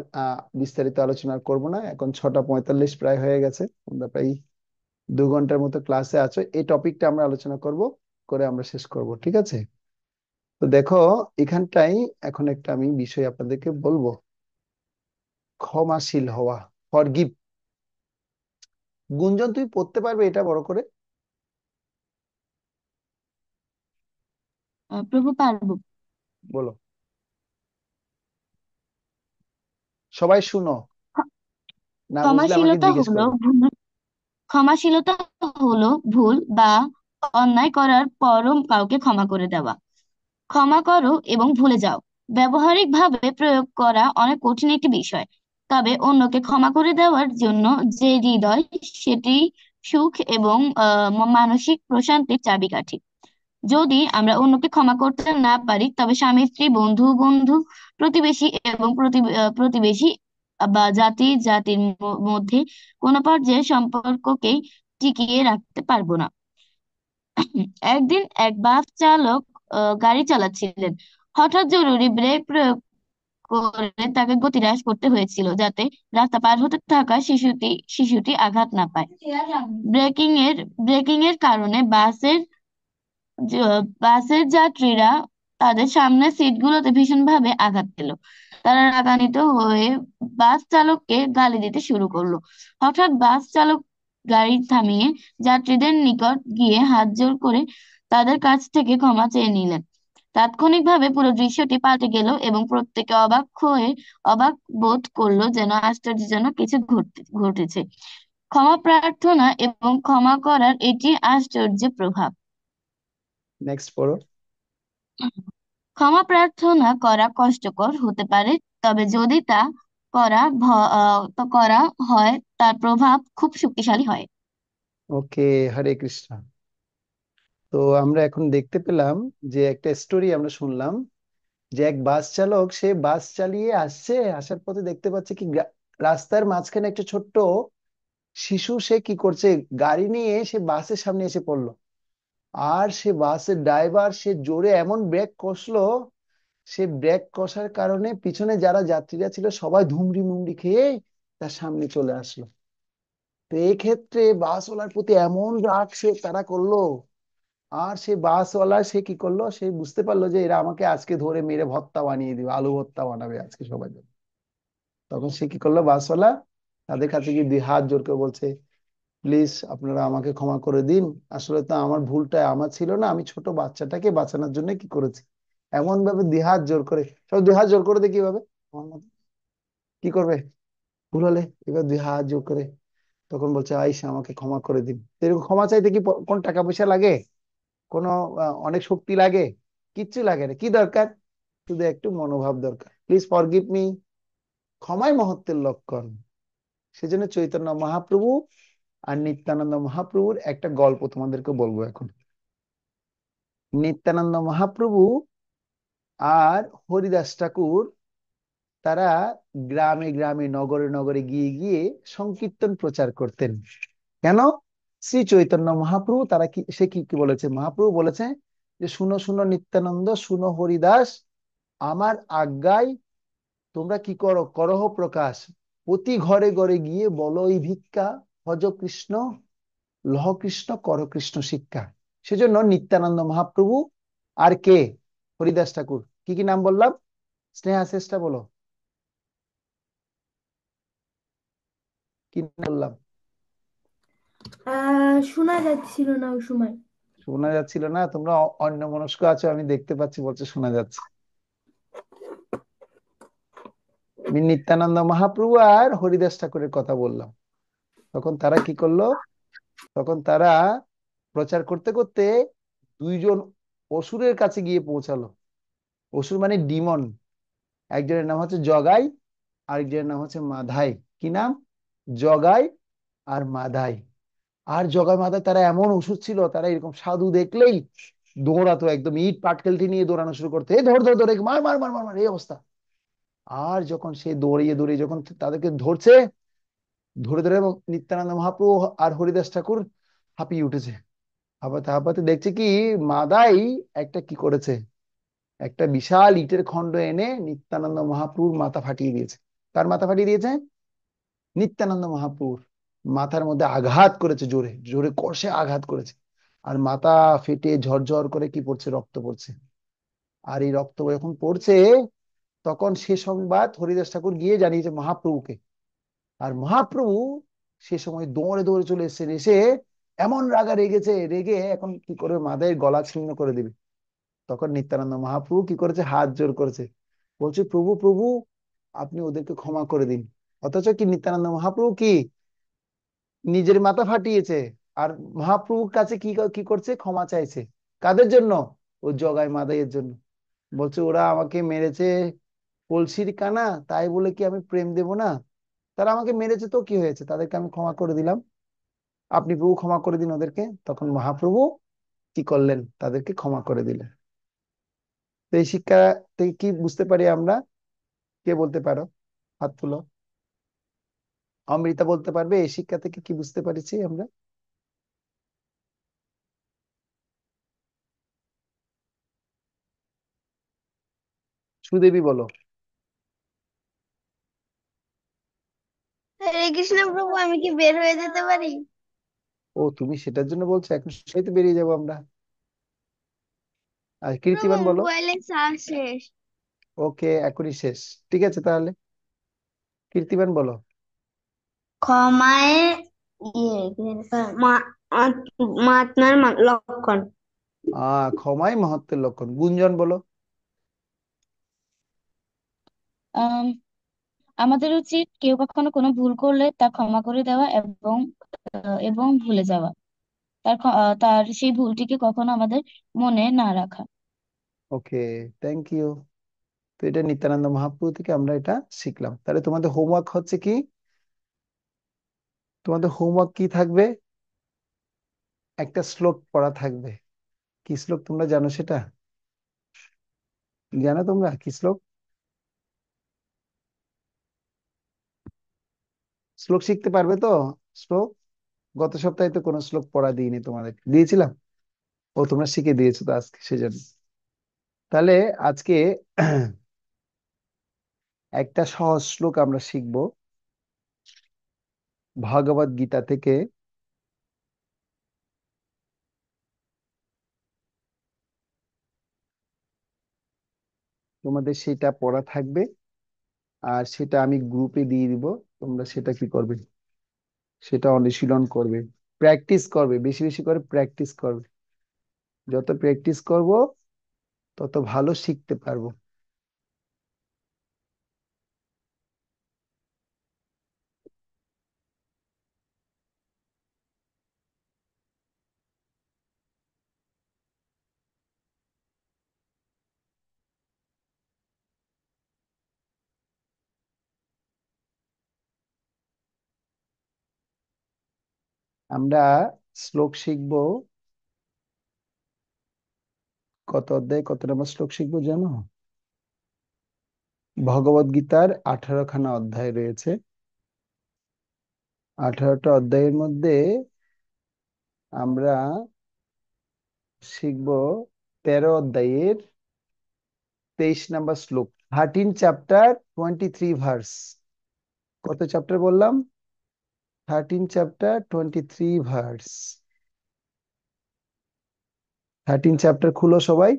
[SPEAKER 2] বিস্তারিত আলোচনা করব না। এখন 6টা 45 প্রায় হয়ে গেছে, তোমরা প্রায় 2 ঘন্টার মতো ক্লাসে আছো। এই টপিকটা আমরা আলোচনা করব, করে আমরা শেষ করব, ঠিক আছে? তো দেখো, এখানটাই এখন একটা আমি বিষয় আপনাদেরকে বলবো। ক্ষমাশীল হওয়া, ফরগিভ। গুঞ্জন, তুই পড়তে পারবে এটা বড় করে?
[SPEAKER 1] প্রভু, পারবো।
[SPEAKER 2] বলো। সবাই শুনো, না বুঝলে আমাকে
[SPEAKER 1] ক্ষমাশীলতা
[SPEAKER 2] জিজ্ঞেস
[SPEAKER 1] হলো
[SPEAKER 2] করো।
[SPEAKER 1] ক্ষমাশীলতা হলো ভুল বা অন্যায় করার পরও কাউকে ক্ষমা করে দেওয়া। ক্ষমা করো এবং ভুলে যাও ব্যবহারিকভাবে প্রয়োগ করা অনেক কঠিন একটি বিষয়, তবে অন্যকে ক্ষমা করে দেওয়ার জন্য যে হৃদয়, সেটি সুখ এবং মানসিক প্রশান্তির চাবিকাঠি। যদি আমরা অন্যকে ক্ষমা করতে না পারি, তবে স্বামী স্ত্রী, বন্ধু বন্ধু, প্রতিবেশী এবং প্রতিবেশী বা জাতির মধ্যে কোনো পর্যায়ে সম্পর্ককেই টিকিয়ে রাখতে পারবো না। একদিন এক বাস চালক গাড়ি চালাচ্ছিলেন। হঠাৎ জরুরি ব্রেক প্রয়োগ করে তাকে গতি হ্রাস করতে হয়েছিল, যাতে রাস্তা পার হতে থাকা শিশুটি আঘাত না পায়। ব্রেকিং এর কারণে বাসের যাত্রীরা তাদের সামনের সিটগুলোতে ভীষণভাবে আঘাত পেল। তারা রাগান্বিত হয়ে বাস চালককে গালি দিতে শুরু করলো। হঠাৎ বাস চালক গাড়ি থামিয়ে যাত্রীদের নিকট গিয়ে হাত জোড় করে তাদের কাছ থেকে ক্ষমা চেয়ে নিলেন। তাৎক্ষণিকভাবে পুরো দৃশ্যটি পাল্টে গেল এবং প্রত্যেকে অবাক বোধ করলো, যেন আশ্চর্যজনক কিছু ঘটেছে। ক্ষমা প্রার্থনা এবং ক্ষমা করার এটি আশ্চর্য প্রভাব।
[SPEAKER 2] নেক্সট পড়ো।
[SPEAKER 1] ক্ষমা প্রার্থনা করা কষ্টকর হতে পারে, তবে যদি তা করা হয়, তার প্রভাব খুব শক্তিশালী হয়।
[SPEAKER 2] ওকে, হরে কৃষ্ণ। তো আমরা এখন দেখতে পেলাম যে একটা স্টোরি আমরা শুনলাম, যে এক বাস চালক সে বাস চালিয়ে আসছে, আসার পথে দেখতে পাচ্ছে কি রাস্তার মাঝখানে একটা ছোট্ট শিশু সে কি করছে, গাড়ি নিয়ে সে বাসের সামনে এসে পড়লো। আর সে বাসের ড্রাইভার সে জোরে এমন ব্রেক কষলো, সে ব্রেক কষার কারণে পিছনে যারা যাত্রীরা ছিল সবাই ধুমড়ি মুমড়ি খেয়ে তার সামনে চলে আসলো। তো এই ক্ষেত্রে বাসওয়ালার প্রতি এমন রাগ সে তারা করলো। আর সে বাসওয়ালা সে কি করলো, সে বুঝতে পারলো যে এরা আমাকে আজকে ধরে মেরে ভর্তা বানিয়ে দিবে, আলু ভর্তা বানাবে আজকে সবাই জন্য। তখন সে কি করলো, বাসওয়ালা তাদের কাছে গিয়ে 2 হাত জোর করে বলছে, প্লিজ আপনারা আমাকে ক্ষমা করে দিন, আসলে তো আমার ভুলটা আমার ছিল না, আমি ছোট বাচ্চাটাকে বাঁচানোর জন্য কি করেছি। এমন ভাবে 2 হাত জোর করে, সব 2 হাত জোর করে দিয়ে কিভাবে আমার মতো কি করবে, ভুল হলে এবার 2 হাত জোর করে তখন বলছে, আইসা আমাকে ক্ষমা করে দিন। তো এরকম ক্ষমা চাইতে কি কোন টাকা পয়সা লাগে, কোনো অনেক শক্তি লাগে? কিচ্ছু লাগে না। কি দরকার, শুধু একটু মনোভাব দরকার, প্লিজ ফরগিভ মি। ক্ষমাই মহত্বের লক্ষণ। সেজন্য চৈতন্য মহাপ্রভু আর নিত্যানন্দ মহাপ্রভুর একটা গল্প তোমাদেরকে বলবো এখন। নিত্যানন্দ মহাপ্রভু আর হরিদাস ঠাকুর তারা গ্রামে গ্রামে নগরে নগরে গিয়ে গিয়ে সংকীর্তন প্রচার করতেন। কেন? শ্রী চৈতন্য মহাপ্রভু তারা কি সে কি কি বলেছে, মহাপ্রভু বলেছে যে শুনো শুনো নিত্যানন্দ, শুনো হরিদাস, আমার আজ্ঞায় তোমরা কি করো, করহ প্রকাশ, প্রতি ঘরে ঘরে গিয়ে বলো এই ভিক্ষা, ভজ কৃষ্ণ, লহ কৃষ্ণ, কর কৃষ্ণ শিক্ষা। সেজন্য নিত্যানন্দ মহাপ্রভু আর কে, হরিদাস ঠাকুর, কি কি নাম বললাম, স্নেহা চেষ্টা বলো, কি নাম বললাম?
[SPEAKER 6] শোনা যাচ্ছিল না ওই সময়।
[SPEAKER 2] শোনা যাচ্ছিল না, তোমরা অন্য মনস্ক আছো, আমি দেখতে পাচ্ছি, বলছে শোনা যাচ্ছে। আমি নিত্যানন্দ মহাপ্রভু আর হরিদাস ঠাকুরের কথা বললাম। তখন তারা কি করলো, তখন তারা প্রচার করতে করতে 2জন অসুরের কাছে গিয়ে পৌঁছালো। অসুর মানে ডিমন। একজনের নাম হচ্ছে জগাই, আরেকজনের নাম হচ্ছে মাধাই। কি নাম? জগাই আর মাধাই। আর জগাই মাধাই তারা এমন অসুর ছিল, তারা এরকম সাধু দেখলেই দৌড়াতো, একদম ইট পাটকেলটি নিয়ে দৌড়ানো শুরু করতো, এই ধর ধর ধরে মার মার মার মার মার, এই অবস্থা। আর যখন সে দৌড়িয়ে দৌড়িয়ে যখন তাদেরকে ধরছে, ধরে ধরে নিত্যানন্দ মহাপ্রভু আর হরিদাস ঠাকুর হাঁপিয়ে উঠেছে। হাঁপাতে হাঁপাতে দেখছে কি, মাদাই একটা কি করেছে, একটা বিশাল ইটের খণ্ড এনে নিত্যানন্দ মহাপ্রভুর মাথা ফাটিয়ে দিয়েছে। কার মাথা ফাটিয়ে দিয়েছে? নিত্যানন্দ মহাপ্রভুর মাথার মধ্যে আঘাত করেছে, জোরে জোরে কষে আঘাত করেছে। আর মাথা ফেটে ঝরঝর করে কি পড়ছে, রক্ত পড়ছে। আর এই রক্ত যখন পড়ছে, তখন সে সংবাদ হরিদাস ঠাকুর গিয়ে জানিয়েছে মহাপ্রভুকে। আর মহাপ্রভু সে সময় দৌড়ে দৌড়ে চলে এসেছেন, এসে এমন রাগা রেগেছে, রেগে এখন কি করে মাদের গলা ছিন্ন করে দিবে। তখন নিত্যানন্দ মহাপ্রভু কি করেছে, হাত জোর করেছে, বলছে, প্রভু প্রভু আপনি ওদেরকে ক্ষমা করে দিন। অথচ কি নিত্যানন্দ মহাপ্রভু কি নিজের মাথা ফাটিয়েছে, আর মহাপ্রভুর কাছে কি কি করছে, ক্ষমা চাইছে। কাদের জন্য? ও জগাই মাদাইয়ের জন্য। বলছে ওরা আমাকে মেরেছে কলসির কানা, তাই বলে কি আমি প্রেম দেব না? তারা আমাকে মেরেছে তো কি হয়েছে, তাদেরকে আমি ক্ষমা করে দিলাম, আপনি প্রভু ক্ষমা করে দিন ওদেরকে। তখন মহাপ্রভু কি করলেন, তাদেরকে ক্ষমা করে দিলেন। তো এই শিক্ষা থেকে কি বুঝতে পারি আমরা? কে বলতে পারো? হাত তুলো। অমৃতা বলতে পারবে এই শিক্ষা থেকে কি বুঝতে পারছি আমরা? সুদেবী বলো।
[SPEAKER 4] হরে কৃষ্ণ প্রভু, আমি কি বের হয়ে যেতে পারি?
[SPEAKER 2] ও তুমি সেটার জন্য বলছো, এখন সেই তো বেরিয়ে যাবো আমরা। আর
[SPEAKER 4] প্রভু,
[SPEAKER 2] কীর্তিবান বলো।
[SPEAKER 4] মোবাইলে চার্জ শেষ।
[SPEAKER 2] ওকে, এখনই শেষ। ঠিক আছে তাহলে কীর্তিবান বলো।
[SPEAKER 4] ক্ষমায় মহাত্মার লক্ষণ।
[SPEAKER 2] ক্ষমাই মহত্বের লক্ষণ। গুঞ্জন বলো।
[SPEAKER 1] আম, আমাদের উচিত কেউ কখনো কোনো ভুল করলে তা ক্ষমা করে দেওয়া এবং ভুলে যাওয়া। তার সেই ভুলটিকে কখনো আমাদের মনে না রাখা।
[SPEAKER 2] ওকে, থ্যাংক ইউ। তো এটা নিত্যানন্দ মহাপ্রভু থেকে আমরা এটা শিখলাম। তাহলে তোমাদের হোমওয়ার্ক হচ্ছে কি, তোমাদের হোমওয়ার্ক কি থাকবে? একটা শ্লোক পড়া থাকবে। কি শ্লোক তোমরা জানো সেটা? জানো তোমরা কি শ্লোক? শ্লোক শিখতে পারবে তো? শ্লোক গত সপ্তাহে তো কোনো শ্লোক পড়া দিইনি, তোমাদের দিয়েছিলাম। ও তোমরা শিখে দিয়েছো তো আজকে, সেজন্য। তাহলে আজকে একটা সহজ শ্লোক আমরা শিখবো ভগবদ গীতা থেকে। তোমাদের সেটা পড়া থাকবে, আর সেটা আমি গ্রুপে দিয়ে দিব। তোমরা সেটা কি করবে, সেটা অনুশীলন করবে, প্র্যাকটিস করবে, বেশি বেশি করে প্র্যাকটিস করবে। যত প্র্যাকটিস করব তত ভালো শিখতে পারবো। আমরা শ্লোক শিখবো। কত অধ্যায় কত নম্বর শ্লোক শিখবো জানো? ভগবদ গীতার 18খানা অধ্যায় রয়েছে। 18টা অধ্যায়ের মধ্যে আমরা শিখবো 13 অধ্যায়ের 23 নম্বর শ্লোক। 13 চ্যাপ্টার 23 ভার্স। কত চ্যাপ্টার বললাম? 13 চ্যাপ্টার 23 ভার্স। 13 চ্যাপ্টার খুলো সবাই,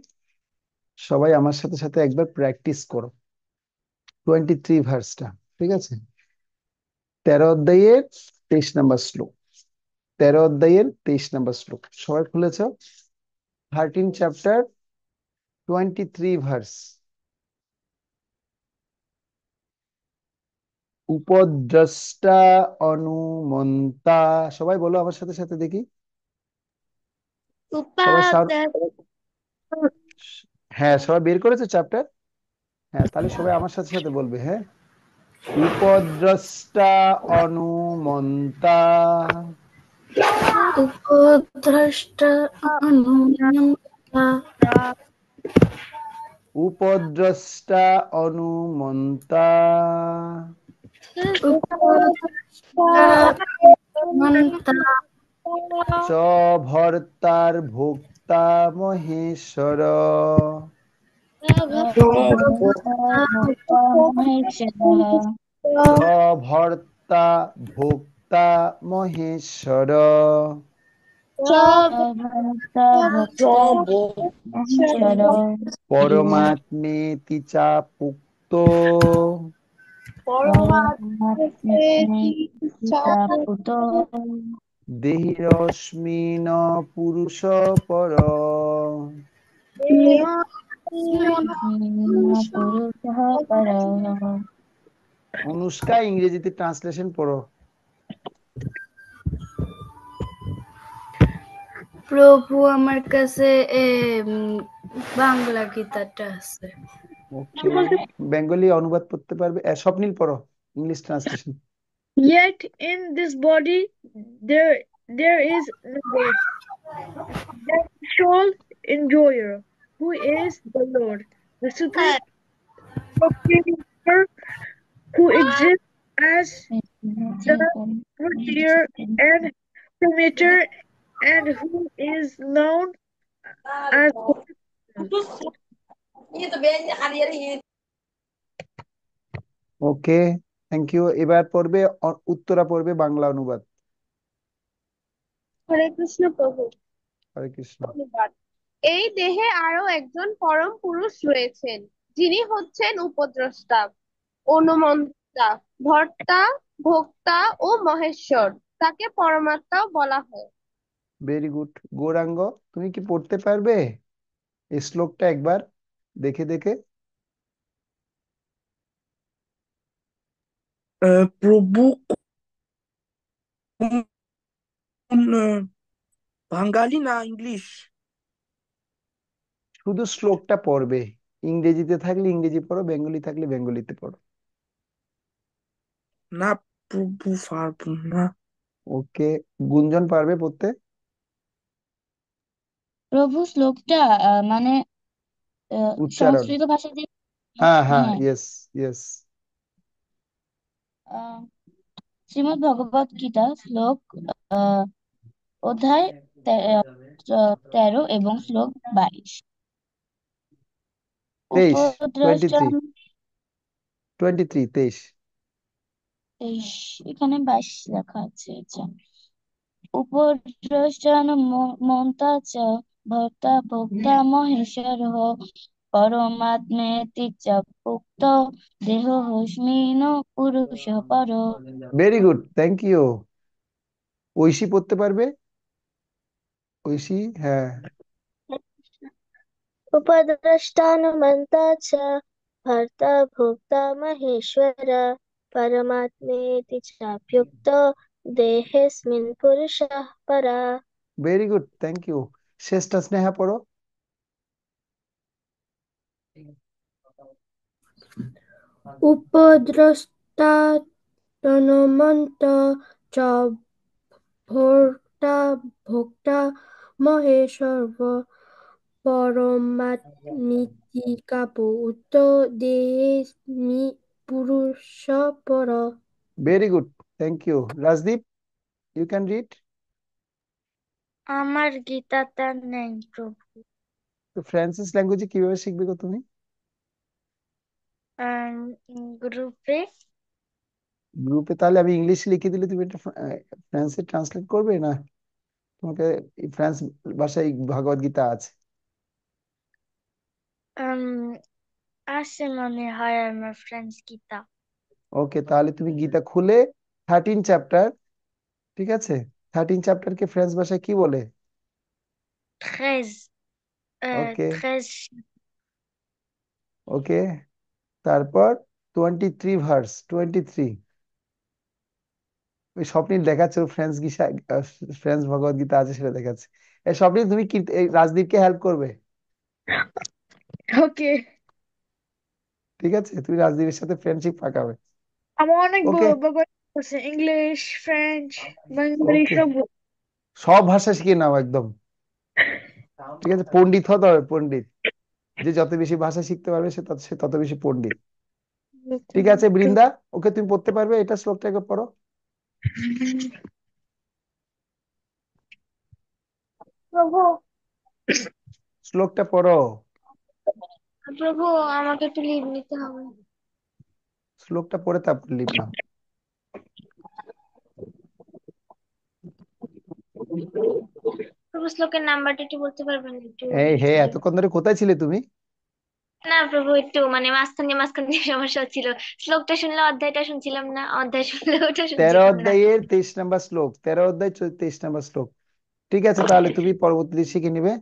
[SPEAKER 2] সবাই আমার সাথে সাথে একবার প্র্যাকটিস করো 23 ভার্সটা। ঠিক আছে? 13 অধ্যায়ের 23 নম্বর শ্লোক। 13 অধ্যায়ের 23 নম্বর শ্লোক সবাই খুলেছ? 13 চ্যাপ্টার 23 ভার্স। উপদ্রষ্টা অনুমন্তা। সবাই বলো আমার সাথে সাথে দেখি। সবাই হ্যাঁ, সবাই বের করেছে চ্যাপ্টার? হ্যাঁ, তাহলে সবাই আমার সাথে সাথে বলবে। হ্যাঁ, উপদ্রষ্টা অনুমন্তা।
[SPEAKER 6] উপদ্রষ্টা অনুমন্তা।
[SPEAKER 2] উপদ্রষ্টা অনুমন্তা।
[SPEAKER 6] উপদ্রষ্টা অনুমন্তা।
[SPEAKER 2] চ ভর্তার ভোক্তা মহেশ্বর। চ ভর্তা ভোক্তা মহেশ্বর। পরমাত্মেতি চাপুক্ত। দেহিরস্মিন পুরুষ পর।
[SPEAKER 1] পুরুষः পরः।
[SPEAKER 2] অনুষ্কা ইংরেজিতে ট্রান্সলেশন পড়ো।
[SPEAKER 6] প্রভু আমার কাছে বাংলা গীতাটা আছে।
[SPEAKER 2] ওকে, বেঙ্গলি অনুবাদ পড়তে পারবে? স্বপ্নিল পড়ো English translation.
[SPEAKER 3] Yet in this body there is no ghost, that sole enjoyer, who is the Lord, the supreme proclaimer, who exists as the creator and promoter, and who is known as
[SPEAKER 2] okay, thank you. এবার পড়বে উত্তরা পড়বে বাংলা অনুবাদ।
[SPEAKER 5] হরে কৃষ্ণ প্রভু।
[SPEAKER 2] হরে কৃষ্ণ।
[SPEAKER 5] ধন্যবাদ। এই দেহে আরো একজন পরম পুরুষ রয়েছেন, যিনি হচ্ছেন উপদ্রষ্টা, অনুমন্তা, ভর্তা, ভোক্তা ও মহেশ্বর। তাকে পরমাত্মাও বলা হয়।
[SPEAKER 2] Very good. গৌরাঙ্গ, তুমি কি পড়তে পারবে এই শ্লোকটা একবার দেখে দেখে?
[SPEAKER 7] প্রভু কোন বাঙালি না ইংলিশ?
[SPEAKER 2] শুধু শ্লোকটা পড়বে, ইংরেজিতে থাকলে ইংরেজি পড়ো, বেঙ্গলি থাকলে বেঙ্গলিতে পড়ো।
[SPEAKER 7] না প্রভু, পারবো না।
[SPEAKER 2] ওকে, গুঞ্জন পারবে পড়তে?
[SPEAKER 1] প্রভু শ্লোকটা মানে
[SPEAKER 2] উচ্চারণ।
[SPEAKER 1] সংস্কৃত ভাষা দিয়ে।
[SPEAKER 2] হ্যাঁ হ্যাঁ,
[SPEAKER 1] হ্যাঁ,
[SPEAKER 2] ইয়েস ইয়েস।
[SPEAKER 1] শ্রীমদ্ ভগবত গীতা শ্লোক অধ্যায় 13 এবং শ্লোক 22।
[SPEAKER 2] 23,
[SPEAKER 1] উপদ্রষ্টম
[SPEAKER 2] 23।
[SPEAKER 1] এখানে 22 লেখা আছে। আচ্ছা, উপদ্রষ্টান মন্তা চ ভর্তা ভোক্তা মহেশ্বর পরমাত্মেতি চ উক্ত দেহোস্মিন পুরুষ পর।
[SPEAKER 2] Very good, thank you. Aishi পড়তে পারবে? ঐশী, হ্যাঁ।
[SPEAKER 4] उपद्रष्टानुमन्ता च भर्ता भोक्ता महेश्वर परमात्मेति चाप्युक्तो देहेऽस्मिन् पुरुषः परा।
[SPEAKER 2] Very good, thank you. শেষটা স্নেহা পড়ো।
[SPEAKER 6] উপদ্রষ্টা তনুমন্ত চ ভর্তা ভোক্তা মহেশ্বর পরমাত্মিতি কাপুত দেহেস্মি পুরুষ পর।
[SPEAKER 2] Very good, thank you. Rajdeep, you can read.
[SPEAKER 4] আমার গীতাটা নেই প্রভু।
[SPEAKER 2] তো ফ্রান্সিস ল্যাঙ্গুয়েজে কিভাবে শিখবে গো তুমি?
[SPEAKER 4] গ্রুপে।
[SPEAKER 2] গ্রুপে? তাহলে আমি ইংলিশে লিখে দিলে তুমি এটা ফ্রান্সে ট্রান্সলেট করবে না? তোমাকে ফ্রান্স ভাষায় ভগবদ গীতা আছে।
[SPEAKER 4] আছে মনে হয় আমার ফ্রেন্ডস গীতা।
[SPEAKER 2] ওকে, তাহলে তুমি গীতা খুলে 13 চ্যাপ্টার, ঠিক আছে? 13 চ্যাপ্টারকে ফ্রেঞ্চ ভাষায় কি বলে?
[SPEAKER 4] 13
[SPEAKER 2] ওকে
[SPEAKER 4] 13
[SPEAKER 2] ওকে, তারপর 23 ভার্স 23। ওই স্বপ্নিল দেখাচ্ছে ওর ফ্রেঞ্চ গীতা, ফ্রেঞ্চ ভগবদ গীতা আছে সেটা দেখাচ্ছে। এই স্বপ্নিল, তুমি কি এই রাজদীপকে হেল্প করবে?
[SPEAKER 3] ওকে।
[SPEAKER 2] ঠিক আছে, তুমি রাজদীপের সাথে ফ্রেন্ডশিপ পাকাবে।
[SPEAKER 3] আমার অনেক
[SPEAKER 2] ওকে
[SPEAKER 3] ভগবত আছে, ইংলিশ, ফ্রেঞ্চ, বাঙালি
[SPEAKER 2] ওকে,
[SPEAKER 3] সব।
[SPEAKER 2] সব ভাষা শিখে নাও একদম। ঠিক আছে, পণ্ডিত হতে হবে, পণ্ডিত। যে যত বেশি ভাষা শিখতে পারবে সে তত বেশি পণ্ডিত। ঠিক আছে বৃন্দা, ওকে তুমি পড়তে পারবে এটা শ্লোকটা একবার পড়ো।
[SPEAKER 5] প্রভু,
[SPEAKER 2] শ্লোকটা পড়ো।
[SPEAKER 4] প্রভু আমাকে একটু লিভ নিতে হবে।
[SPEAKER 2] শ্লোকটা পড়ে তারপর লিভ নাও।
[SPEAKER 4] প্রভু শ্লোকের নাম্বারটা একটু বলতে পারবেন একটু?
[SPEAKER 2] এই হে, এতক্ষণ ধরে কোথায় ছিলে তুমি?
[SPEAKER 4] না প্রভু, একটু মানে মাঝখানে মাঝখানে সমস্যা হচ্ছিল। শ্লোকটা শুনলে অধ্যায়টা শুনছিলাম না, অধ্যায় শুনলে ওটা
[SPEAKER 2] 13
[SPEAKER 4] শুনছিলাম না।
[SPEAKER 2] অধ্যায়ের 23 নম্বর শ্লোক, 13 অধ্যায় 23 নম্বর শ্লোক। ঠিক আছে, তাহলে তুমি পরবর্তীতে শিখে নিবে।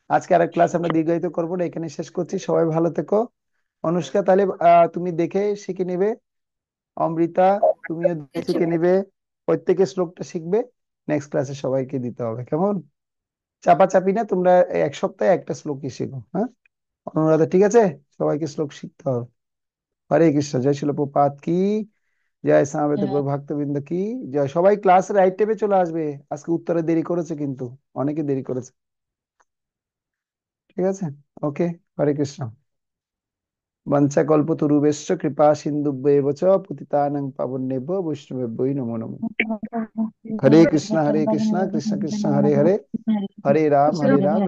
[SPEAKER 2] আজকে আর ক্লাস আমরা দীর্ঘায়িত করবো না, এখানে শেষ করছি। সবাই ভালো থেকো। অনুষ্কা, তাহলে তুমি দেখে শিখে নিবে। অমৃতা, তুমিও শিখে নিবে, প্রত্যেকে শ্লোকটা শিখবে, নেক্সট ক্লাসে সবাইকে দিতে হবে, কেমন? চাপাচাপি না, তোমরা এই এক সপ্তাহে একটা শ্লোকই শিখো, হ্যাঁ? অনুরাধা, ঠিক আছে? সবাইকে শ্লোক শিখতে হবে। হরে কৃষ্ণ, জয় শিল প্রপাত কি জয়, সমবেত গৌর ভক্তবৃন্দ কি জয়। সবাই ক্লাস রাইট টাইমে চলে আসবে, আজকে উত্তরে দেরি করেছে কিন্তু, অনেকে দেরি করেছে, ঠিক আছে? ওকে, হরে কৃষ্ণ। বঞ্চা কল্পতরুভ্যশ্চ কৃপা সিন্ধুভ্যেব চ পতিতানাং পাবনেভ্যো বৈষ্ণবেভ্যো নমো নমঃ। হরে কৃষ্ণ কৃষ্ণ কৃষ্ণ হরে হরে, হরে রাম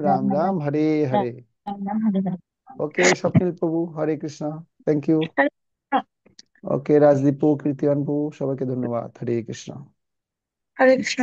[SPEAKER 2] রাম রাম হরে হরে। ওকে স্বপ্নিল প্রভু, হরে কৃষ্ণ, থ্যাংক ইউ। ওকে রাজদীপ প্রভু, কীর্তিবান প্রভু, সবাইকে ধন্যবাদ, হরে কৃষ্ণ।
[SPEAKER 3] হরে কৃষ্ণ।